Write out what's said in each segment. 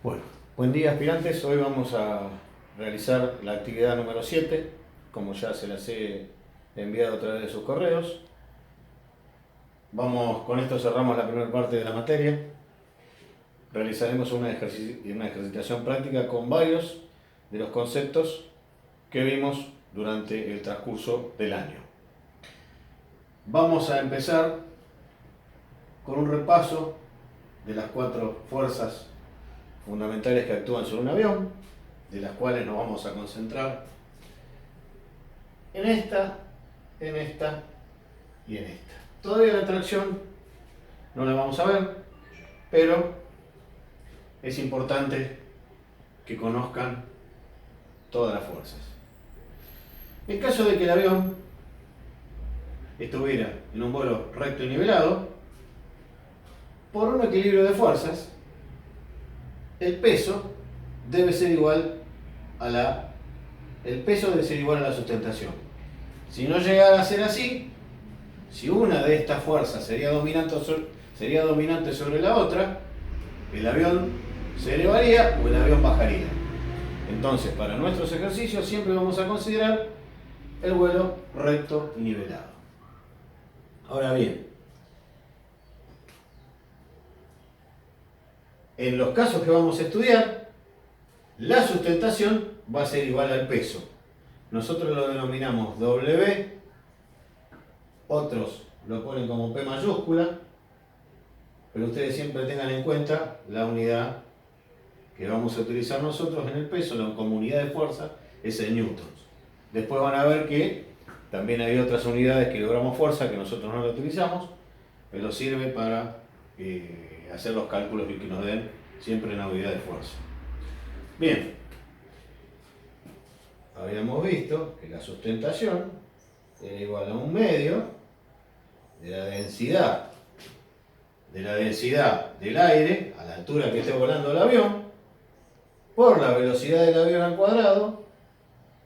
Bueno, buen día aspirantes. Hoy vamos a realizar la actividad número 7, como ya se las he enviado a través de sus correos. Con esto cerramos la primera parte de la materia. Realizaremos una ejercitación práctica con varios de los conceptos que vimos durante el transcurso del año. Vamos a empezar con un repaso de las 4 fuerzas fundamentales que actúan sobre un avión, de las cuales nos vamos a concentrar en esta y en esta. Todavía la tracción no la vamos a ver, pero es importante que conozcan todas las fuerzas. En caso de que el avión estuviera en un vuelo recto y nivelado, por un equilibrio de fuerzas, el peso debe ser igual a la sustentación. Si no llegara a ser así, si una de estas fuerzas sería dominante sobre la otra, el avión se elevaría o el avión bajaría. Entonces, para nuestros ejercicios siempre vamos a considerar el vuelo recto y nivelado. Ahora bien, en los casos que vamos a estudiar, la sustentación va a ser igual al peso. Nosotros lo denominamos W, otros lo ponen como P mayúscula, pero ustedes siempre tengan en cuenta la unidad que vamos a utilizar nosotros en el peso, como unidad de fuerza, es el newtons. Después van a ver que también hay otras unidades que logramos fuerza que nosotros no la utilizamos, pero sirve para hacer los cálculos y que nos den siempre una unidad de fuerza. Bien, habíamos visto que la sustentación era igual a un medio de la densidad del aire a la altura que esté volando el avión por la velocidad del avión al cuadrado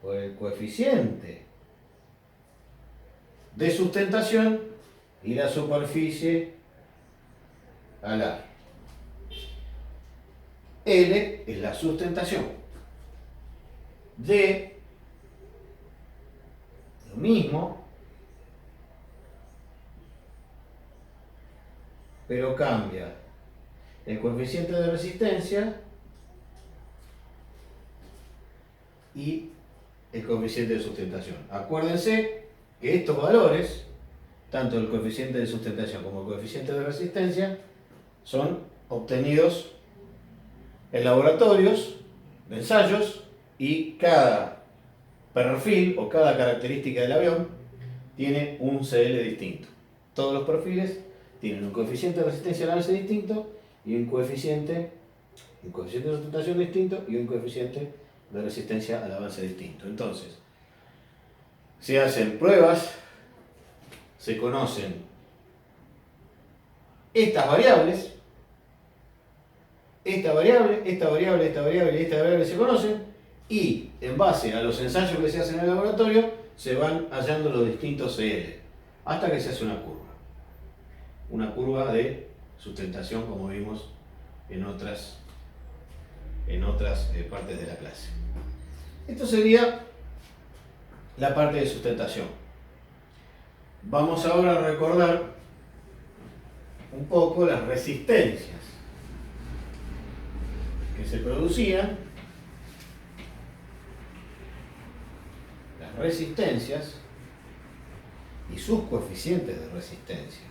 por el coeficiente de sustentación y la superficie al aire. L es la sustentación. D, lo mismo, pero cambia el coeficiente de resistencia y el coeficiente de sustentación. Acuérdense que estos valores, tanto el coeficiente de sustentación como el coeficiente de resistencia, son obtenidos en laboratorios, de ensayos, y cada perfil o cada característica del avión tiene un CL distinto. Todos los perfiles tienen un coeficiente de resistencia al avance distinto y un coeficiente de sustentación distinto y un coeficiente de resistencia al avance distinto. Entonces, se hacen pruebas, se conocen estas variables, esta variable se conocen, y en base a los ensayos que se hacen en el laboratorio se van hallando los distintos CL hasta que se hace una curva de sustentación, como vimos en otras partes de la clase. Esto sería la parte de sustentación. Vamos ahora a recordar un poco las resistencias que se producían, las resistencias y sus coeficientes de resistencia.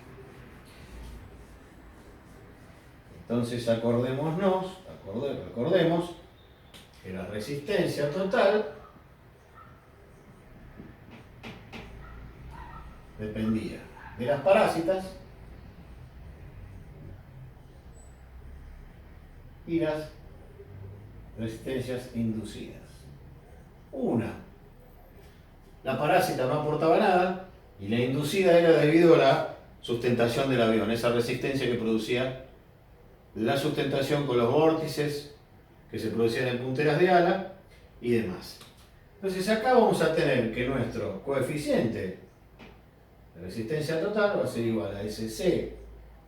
Entonces recordemos que la resistencia total dependía de las parásitas y las resistencias inducidas. La parásita no aportaba nada y la inducida era debido a la sustentación del avión, esa resistencia que producía la sustentación con los vórtices que se producían en punteras de ala y demás. Entonces acá vamos a tener que nuestro coeficiente de resistencia total va a ser igual a SC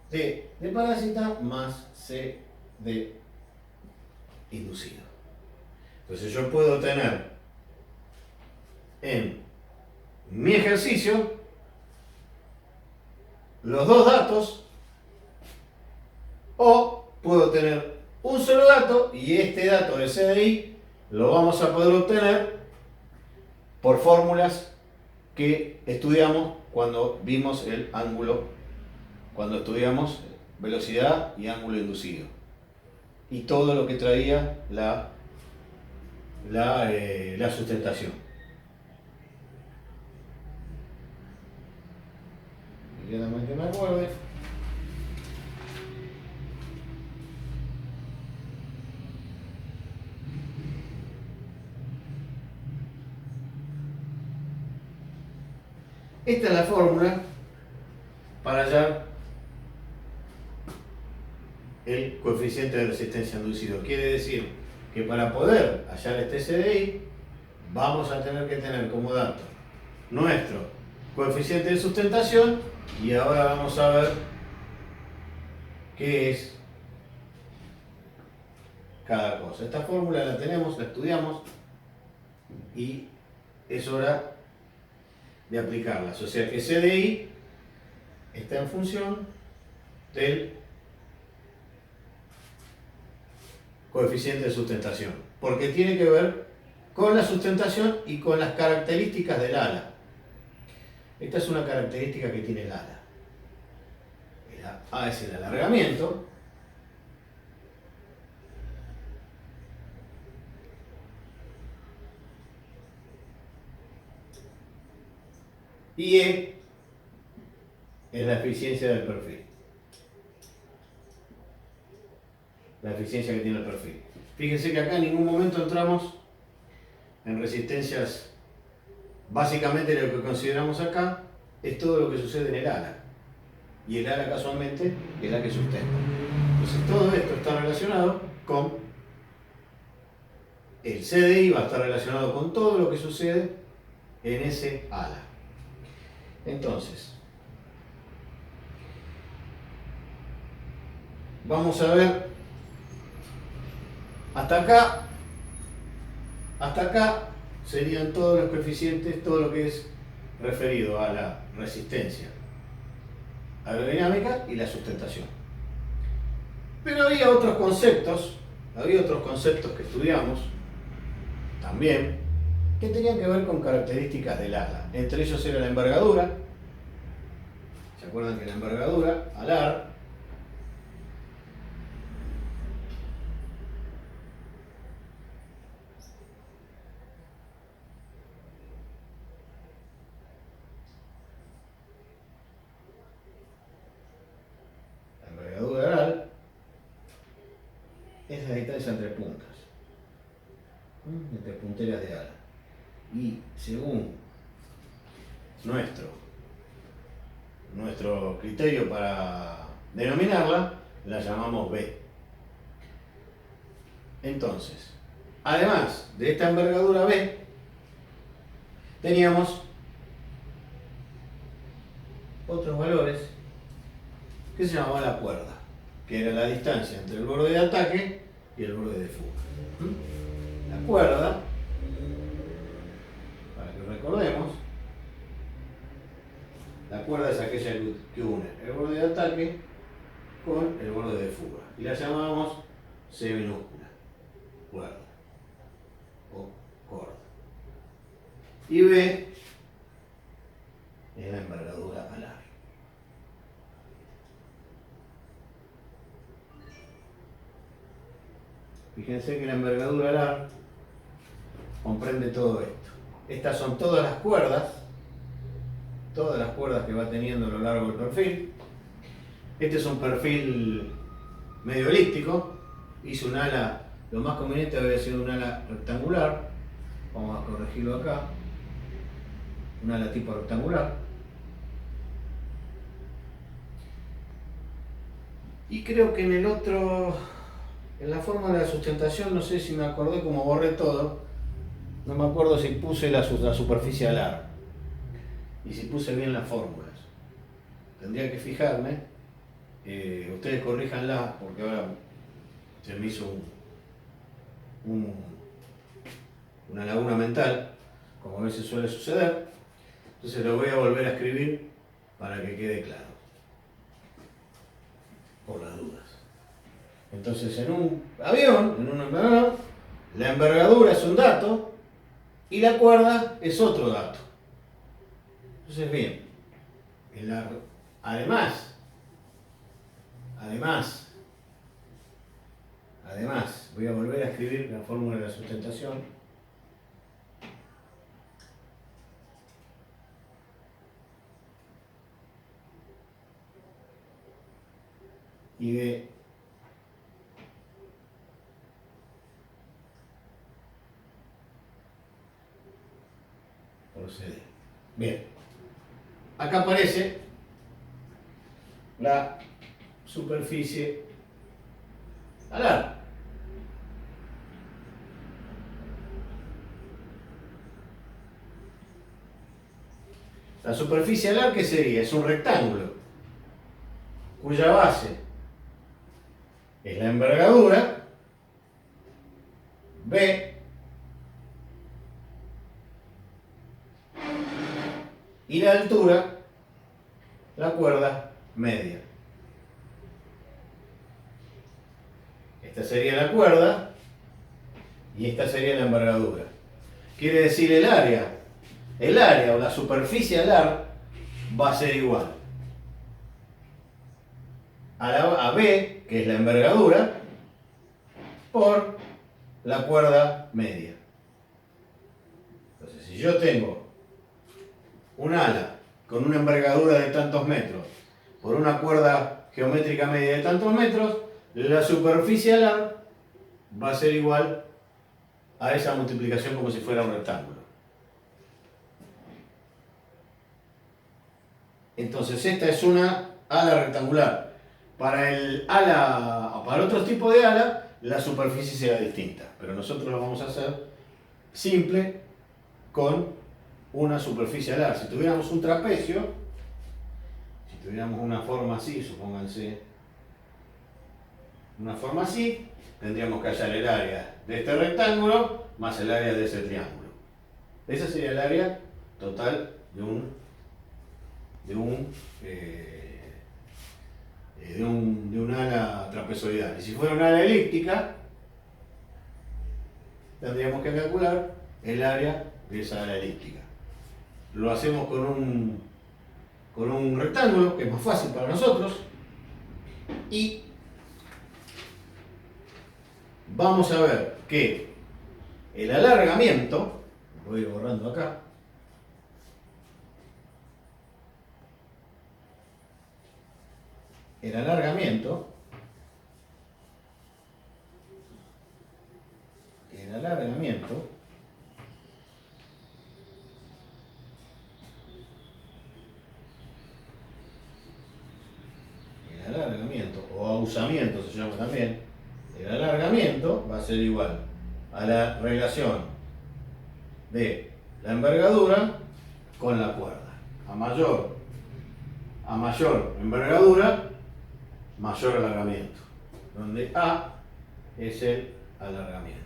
de parásita más C de inducido. Entonces yo puedo tener en mi ejercicio los dos datos, o puedo tener un solo dato y este dato de CDI lo vamos a poder obtener por fórmulas que estudiamos cuando vimos el ángulo, cuando estudiamos velocidad y ángulo inducido y todo lo que traía la sustentación. Que me acuerde. Esta es la fórmula para hallar el coeficiente de resistencia inducido. Quiere decir que para poder hallar este CDI vamos a tener que tener como dato nuestro coeficiente de sustentación, y ahora vamos a ver qué es cada cosa. Esta fórmula la tenemos, la estudiamos y es hora de aplicarlas. O sea que CDI está en función del coeficiente de sustentación, porque tiene que ver con la sustentación y con las características del ala. Esta es una característica que tiene el ala. El A es el alargamiento. Y E es la eficiencia del perfil. La eficiencia que tiene el perfil. Fíjense que acá en ningún momento entramos en resistencias. Básicamente lo que consideramos acá es todo lo que sucede en el ala. Y el ala casualmente es la que sustenta. Entonces todo esto está relacionado con el CDI, va a estar relacionado con todo lo que sucede en ese ala. Entonces, vamos a ver hasta acá serían todos los coeficientes, todo lo que es referido a la resistencia aerodinámica y la sustentación. Pero había otros conceptos que estudiamos también, que tenían que ver con características del ala. Entre ellos era la envergadura. ¿Se acuerdan que la envergadura, alar, alar es la distancia entre puntas, entre punteras de ala. Y según nuestro criterio para denominarla, la llamamos B. Entonces, además de esta envergadura B, teníamos otros valores que se llamaban la cuerda, que era la distancia entre el borde de ataque y el borde de fuga. La cuerda, para que recordemos, la cuerda es aquella que une el borde de ataque con el borde de fuga, y la llamamos C minúscula, cuerda o corda. Y B es la envergadura alar. Fíjense que la envergadura alar comprende todo esto. Estas son todas las cuerdas que va teniendo a lo largo del perfil. Este es un perfil medio elíptico. Hice un ala, lo más conveniente habría sido un ala rectangular. Vamos a corregirlo acá. Un ala tipo rectangular. Y creo que en la forma de la sustentación, no sé si me acordé, como borré todo, no me acuerdo si puse la superficie alar y si puse bien las fórmulas. Tendría que fijarme. Ustedes corríjanla porque ahora se me hizo un- una laguna mental, como a veces suele suceder. Entonces lo voy a volver a escribir para que quede claro, por las dudas. Entonces en un avión, la envergadura es un dato y la cuerda es otro dato. Entonces bien, además, voy a volver a escribir la fórmula de la sustentación. Y de proceder. Bien, acá aparece la superficie alar. La superficie alar, ¿qué sería? Es un rectángulo cuya base es la envergadura B y la altura, la cuerda media. Esta sería la cuerda y esta sería la envergadura. Quiere decir el área o la superficie alar va a ser igual a B, que es la envergadura, por la cuerda media. Entonces, si yo tengo un ala con una envergadura de tantos metros por una cuerda geométrica media de tantos metros, la superficie alar va a ser igual a esa multiplicación como si fuera un rectángulo. Entonces esta es una ala rectangular. Para otros tipos de ala, la superficie será distinta, pero nosotros lo vamos a hacer simple con una superficie alar. Si tuviéramos un trapecio, si tuviéramos una forma así, supónganse, una forma así, tendríamos que hallar el área de este rectángulo más el área de ese triángulo. Esa sería el área total de un ala trapezoidal. Y si fuera una ala elíptica, tendríamos que calcular el área de esa ala elíptica. Lo hacemos con un rectángulo, que es más fácil para nosotros, y vamos a ver que el alargamiento, voy a ir borrando acá, el alargamiento o abusamiento se llama también, el alargamiento va a ser igual a la relación de la envergadura con la cuerda. A mayor envergadura, mayor alargamiento, donde A es el alargamiento.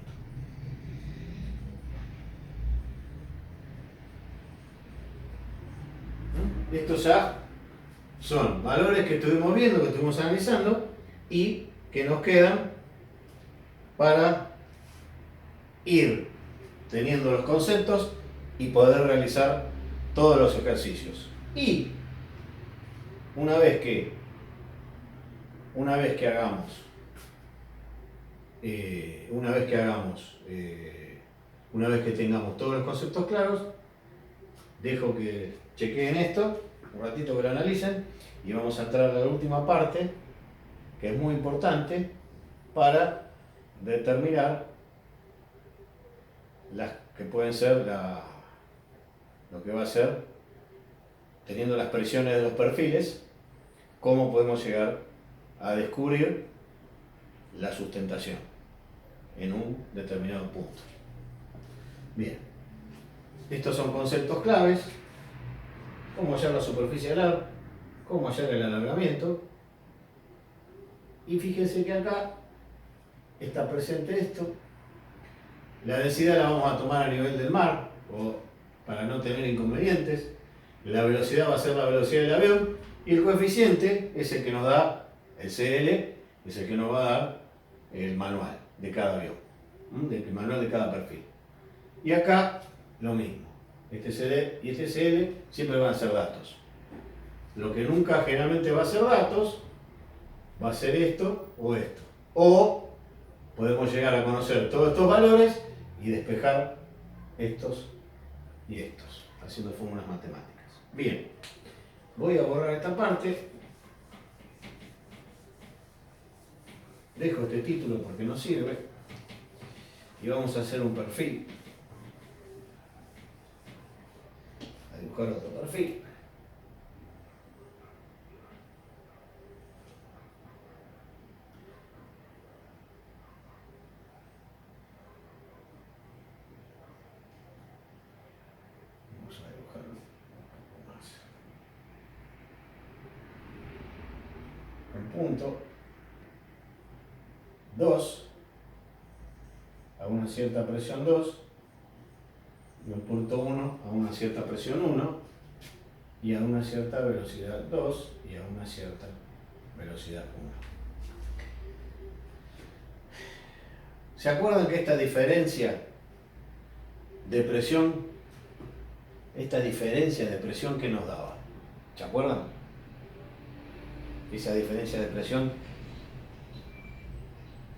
Estos ya son valores que estuvimos viendo, que estuvimos analizando y que nos quedan para ir teniendo los conceptos y poder realizar todos los ejercicios. Y una vez que tengamos todos los conceptos claros, dejo que chequeen esto, un ratito que lo analicen, y vamos a entrar a la última parte, que es muy importante para determinar las que pueden ser lo que va a ser, teniendo las presiones de los perfiles, cómo podemos llegar a descubrir la sustentación en un determinado punto. Bien, estos son conceptos claves: cómo hallar la superficie alar, cómo hallar el alargamiento. Y fíjense que acá está presente esto, La densidad la vamos a tomar a nivel del mar, o para no tener inconvenientes. La velocidad va a ser la velocidad del avión, y el coeficiente es el que nos da el CL, es el que nos va a dar el manual de cada avión, el manual de cada perfil. Y acá lo mismo, este CD y este CL siempre van a ser datos. Lo que nunca generalmente va a ser datos, va a ser esto o esto. O podemos llegar a conocer todos estos valores y despejar estos y estos, haciendo fórmulas matemáticas. Bien, voy a borrar esta parte. Dejo este título porque no sirve. Y vamos a hacer un perfil. A dibujar otro perfil. Vamos a dibujarlo un poco más. Un punto 2 a una cierta presión 2 y un punto 1 a una cierta presión 1 y a una cierta velocidad 2 y a una cierta velocidad 1. ¿Se acuerdan que esta diferencia de presión, que nos daba? ¿Se acuerdan? Esa diferencia de presión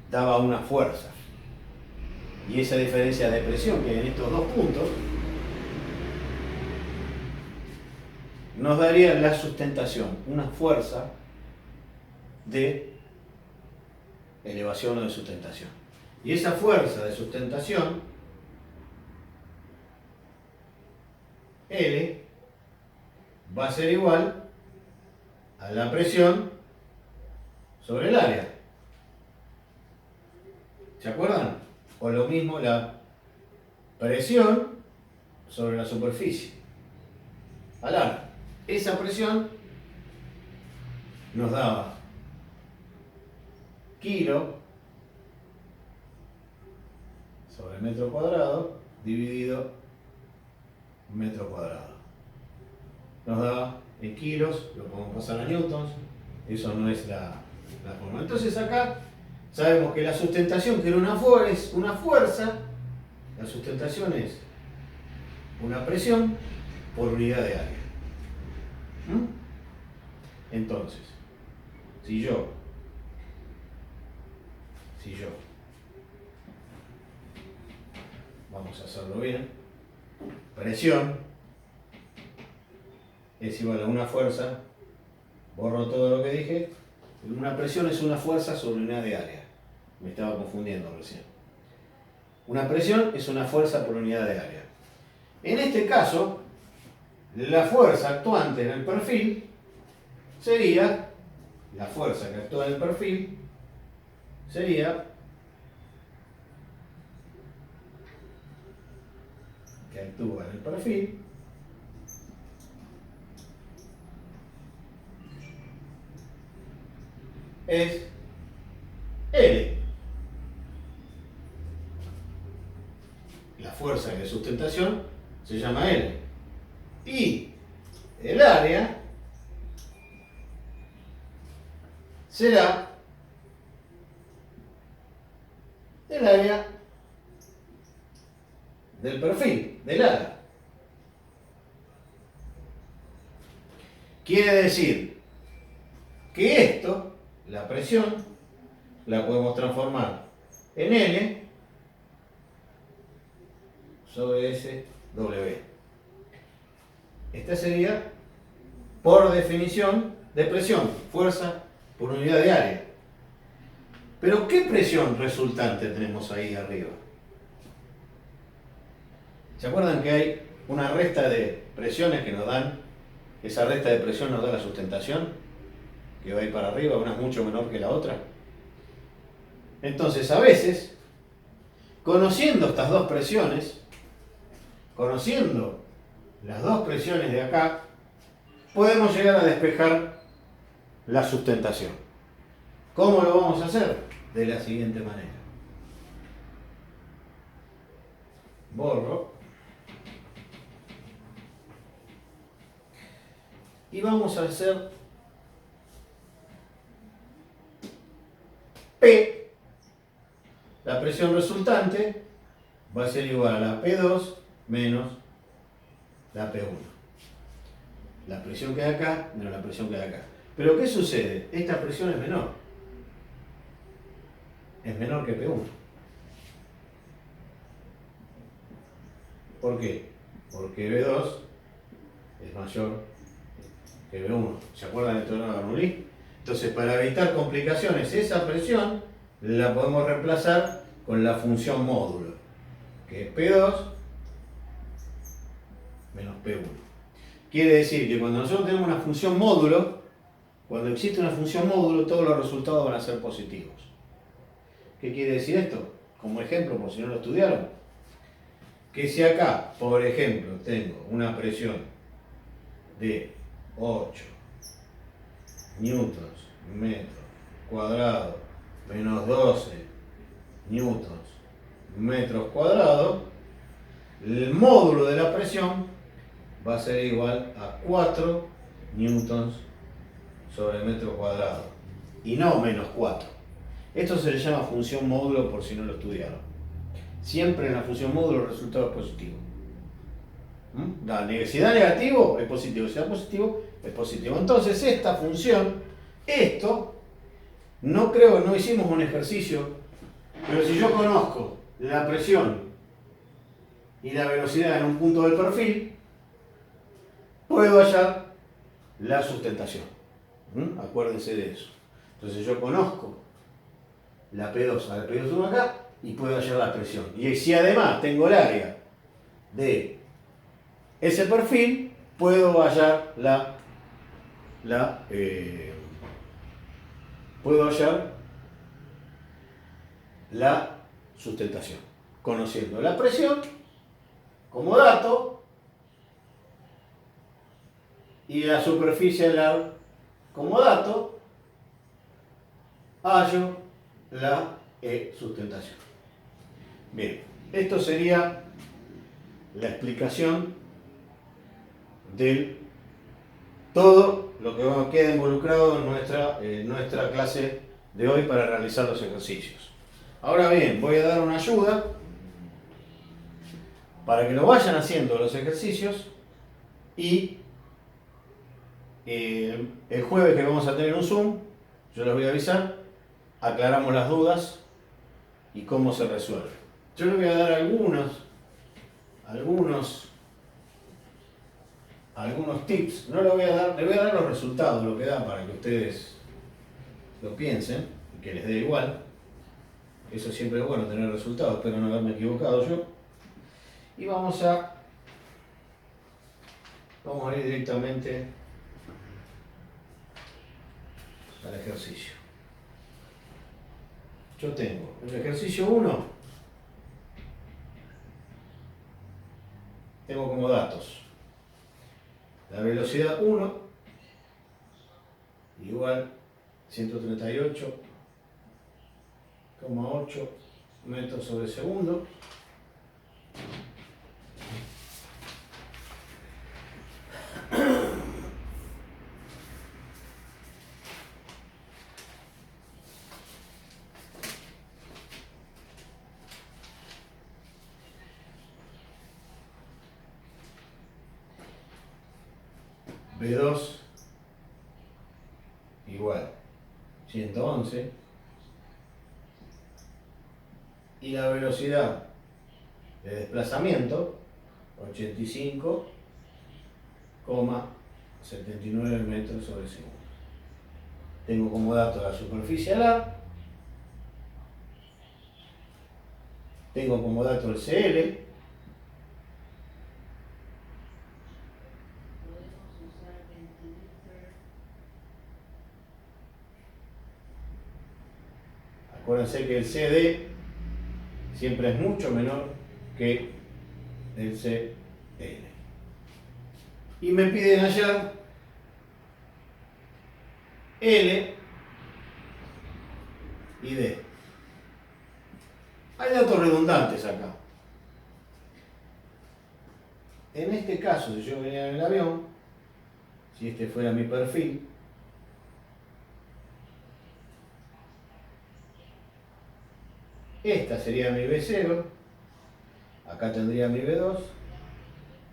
daba una fuerza. Y esa diferencia de presión que hay en estos dos puntos nos daría la sustentación, una fuerza de elevación o de sustentación. Y esa fuerza de sustentación, L, va a ser igual a la presión sobre el área. ¿Se acuerdan? O lo mismo la presión sobre la superficie. Al área. Esa presión nos daba kilo sobre metro cuadrado dividido metro cuadrado. Nos daba en kilos, lo podemos pasar a newtons, eso no es la forma. Entonces acá sabemos que la sustentación, que era es una fuerza, la sustentación es una presión por unidad de área. Entonces, si yo vamos a hacerlo bien, presión es igual a una fuerza, borro todo lo que dije, una presión es una fuerza sobre unidad de área, me estaba confundiendo recién. Una presión es una fuerza por unidad de área. En este caso, la fuerza actuante en el perfil sería, la fuerza que actúa en el perfil sería es L. La fuerza de sustentación se llama L. Y el área será el área del perfil, del ala. Quiere decir que esto, la presión, la podemos transformar en L sobre SW. Esta sería, por definición, de presión, fuerza por unidad de área. Pero ¿qué presión resultante tenemos ahí arriba? ¿Se acuerdan que hay una resta de presiones que nos dan? Esa resta de presión nos da la sustentación, que va a ir para arriba, una es mucho menor que la otra. Entonces, a veces, conociendo estas dos presiones, conociendo las dos presiones de acá, podemos llegar a despejar la sustentación. ¿Cómo lo vamos a hacer? De la siguiente manera. borro. Y vamos a hacer P, la presión resultante va a ser igual a la P2 menos la P1. La presión que hay acá menos la presión que hay acá. Pero ¿qué sucede? Esta presión es menor. Es menor que P1. ¿Por qué? Porque B2 es mayor que B1. ¿Se acuerdan del teorema de Bernoulli? Entonces, para evitar complicaciones, esa presión la podemos reemplazar con la función módulo, que es P2 menos P1. Quiere decir que cuando nosotros tenemos una función módulo, cuando existe una función módulo, todos los resultados van a ser positivos. ¿Qué quiere decir esto? Como ejemplo, por si no lo estudiaron, que si acá, por ejemplo, tengo una presión de 8 newtons metro cuadrado menos 12 newtons metros cuadrados, el módulo de la presión va a ser igual a 4 newtons sobre metro cuadrado y no menos 4. Esto se le llama función módulo por si no lo estudiaron. Siempre en la función módulo el resultado es positivo. Si da negativo es positivo, si da positivo es positivo. Entonces esta función, no hicimos un ejercicio, pero si yo conozco la presión y la velocidad en un punto del perfil, puedo hallar la sustentación. Acuérdense de eso. Entonces yo conozco la P2 a la P2 acá y puedo hallar la presión. Y si además tengo el área de ese perfil, puedo hallar la sustentación, conociendo la presión como dato y la superficie alar como dato, hallo la sustentación. Bien, esto sería la explicación de todo lo que queda involucrado en nuestra clase de hoy para realizar los ejercicios. Ahora bien, voy a dar una ayuda para que lo vayan haciendo los ejercicios y el jueves que vamos a tener un Zoom, yo les voy a avisar, aclaramos las dudas y cómo se resuelve. Yo les voy a dar algunos tips, no les voy a dar los resultados, lo que da para que ustedes lo piensen y que les dé igual. Eso siempre es bueno tener resultados, espero no haberme equivocado yo. Y vamos a ir directamente al ejercicio. Yo tengo el ejercicio 1, tengo como datos la velocidad 1 igual 138,8 metros sobre segundo. B2 igual 111 y la velocidad de desplazamiento 85,79 metros sobre segundo. Tengo como dato la superficie alar, tengo como dato el CL, acuérdense que el CD siempre es mucho menor que el CL. Y me piden hallar L y D. Hay datos redundantes acá. En este caso, si yo venía en el avión, si este fuera mi perfil, esta sería mi B0, acá tendría mi B2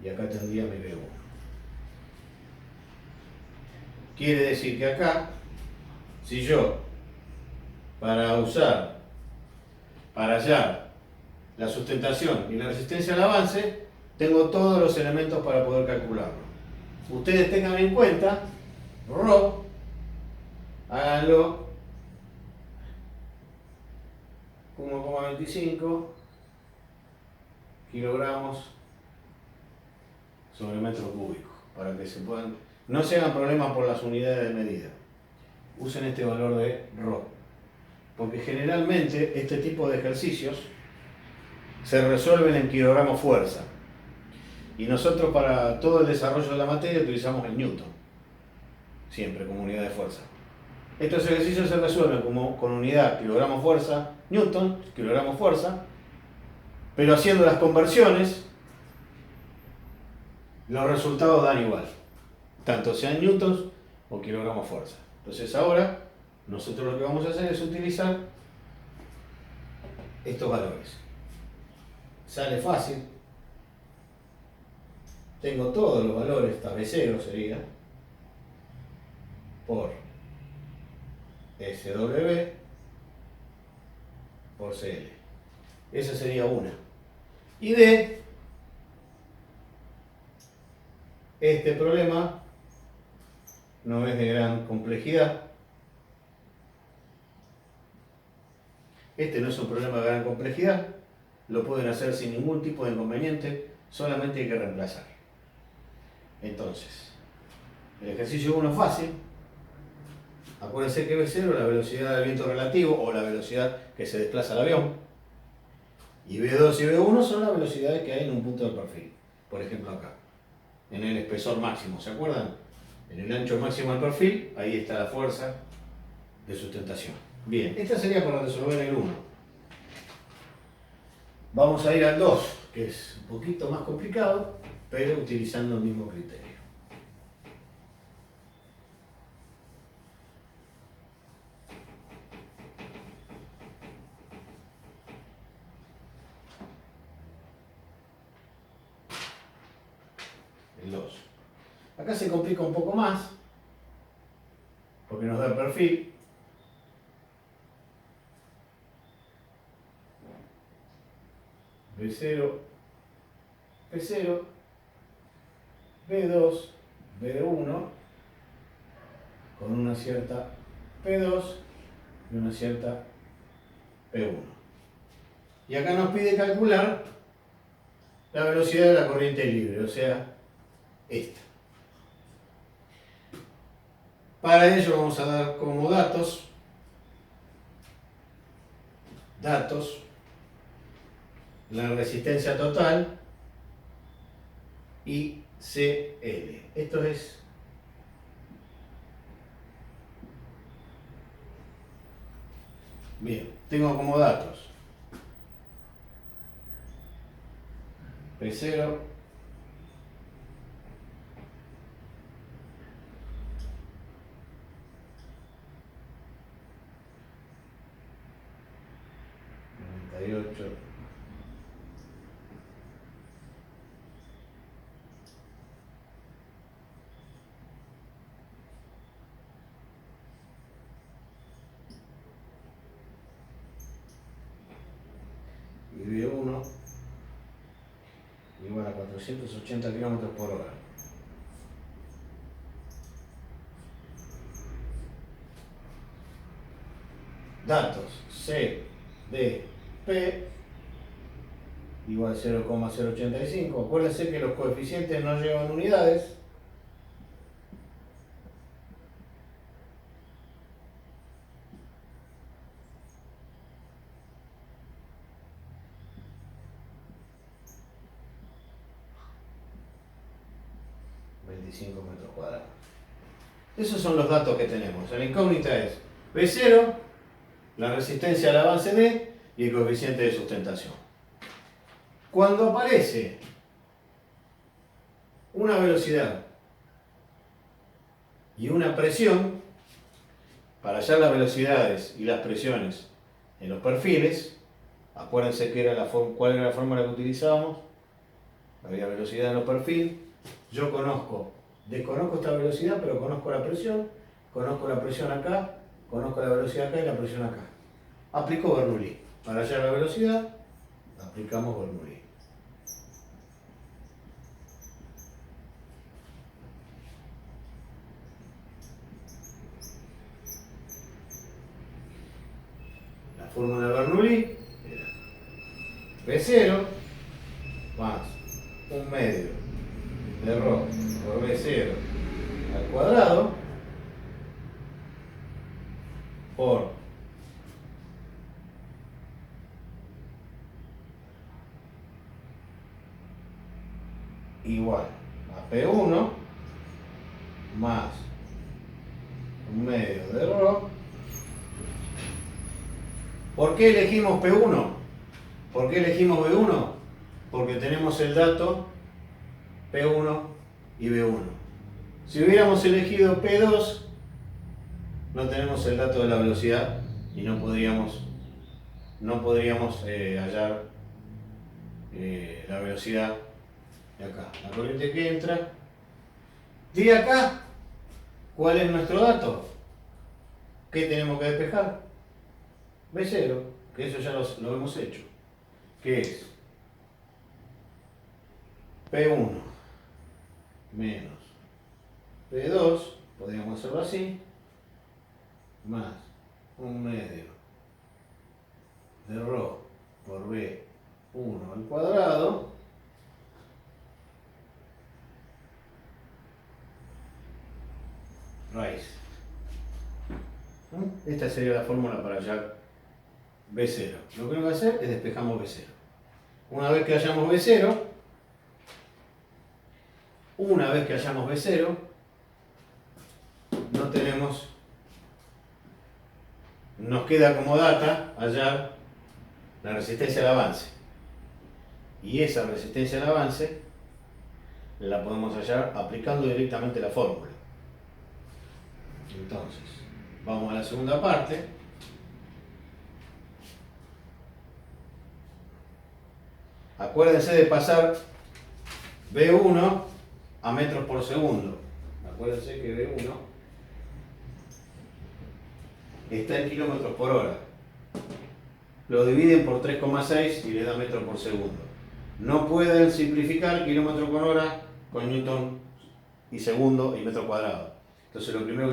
y acá tendría mi B1. Quiere decir que acá, si yo, para hallar la sustentación y la resistencia al avance, tengo todos los elementos para poder calcularlo. Ustedes tengan en cuenta, ρ, háganlo 1,25 kilogramos sobre metro cúbico, para que no se hagan problemas por las unidades de medida. Usen este valor de ρ, porque generalmente este tipo de ejercicios se resuelven en kilogramos fuerza. Y nosotros para todo el desarrollo de la materia utilizamos el newton, siempre como unidad de fuerza. Estos ejercicios se resuelven con unidad kilogramo fuerza, newton, kilogramo fuerza, pero haciendo las conversiones, los resultados dan igual, tanto sean newtons o kilogramos fuerza. Entonces ahora, nosotros lo que vamos a hacer es utilizar estos valores. Sale fácil. Tengo todos los valores, esta B0 sería, por SW por CL. Esa sería una. Y de este problema no es de gran complejidad. Este no es un problema de gran complejidad. Lo pueden hacer sin ningún tipo de inconveniente. Solamente hay que reemplazar. Entonces, el ejercicio 1 es fácil. Acuérdense que B0 es la velocidad del viento relativo o la velocidad que se desplaza el avión. Y B2 y B1 son las velocidades que hay en un punto del perfil. Por ejemplo acá, en el espesor máximo, ¿se acuerdan? En el ancho máximo del perfil, ahí está la fuerza de sustentación. Bien, esta sería para resolver el 1. Vamos a ir al 2, que es un poquito más complicado, pero utilizando el mismo criterio. El 2. Acá se complica un poco más, porque nos da el perfil. B0, P0, B2, B1, con una cierta P2 y una cierta P1. Y acá nos pide calcular la velocidad de la corriente libre, o sea, esta. Para ello vamos a dar como datos la resistencia total y CL. Esto es bien, tengo como datos P0, y 1 igual a 480 kilómetros por hora. Datos C, D, P igual a 0,085. Acuérdense que los coeficientes no llevan unidades. Metros cuadrados. Esos son los datos que tenemos. La incógnita es B0, la resistencia al avance D y el coeficiente de sustentación. Cuando aparece una velocidad y una presión, para hallar las velocidades y las presiones en los perfiles, acuérdense que era cuál era la fórmula que utilizábamos. Había velocidad en los perfiles. Yo desconozco esta velocidad, pero conozco la presión acá, conozco la velocidad acá y la presión acá. Aplico Bernoulli. Para hallar la velocidad, aplicamos Bernoulli. La fórmula de Bernoulli era B0 más 1/2 de ρ por B0 al cuadrado por igual a P1 más 1/2 de ρ. ¿Por qué elegimos P1? ¿Por qué elegimos B1? Porque tenemos el dato P1 y B1. Si hubiéramos elegido P2, no tenemos el dato de la velocidad y no podríamos hallar la velocidad de acá. La corriente que entra. De acá, ¿cuál es nuestro dato? ¿Qué tenemos que despejar? B0, que eso ya lo hemos hecho. ¿Qué es? P1 menos P2, podríamos hacerlo así, más 1/2 de ρ por B1 al cuadrado raíz. Esta sería la fórmula para hallar B0. Lo que tengo que hacer es despejamos B0. Una vez que hallamos B0, nos queda como data hallar la resistencia al avance. Y esa resistencia al avance la podemos hallar aplicando directamente la fórmula. Entonces, vamos a la segunda parte. Acuérdense de pasar B1 a metros por segundo. Acuérdense que B1 está en kilómetros por hora. Lo dividen por 3,6 y le da metros por segundo. No pueden simplificar kilómetro por hora con newton y segundo y metro cuadrado. Entonces lo primero que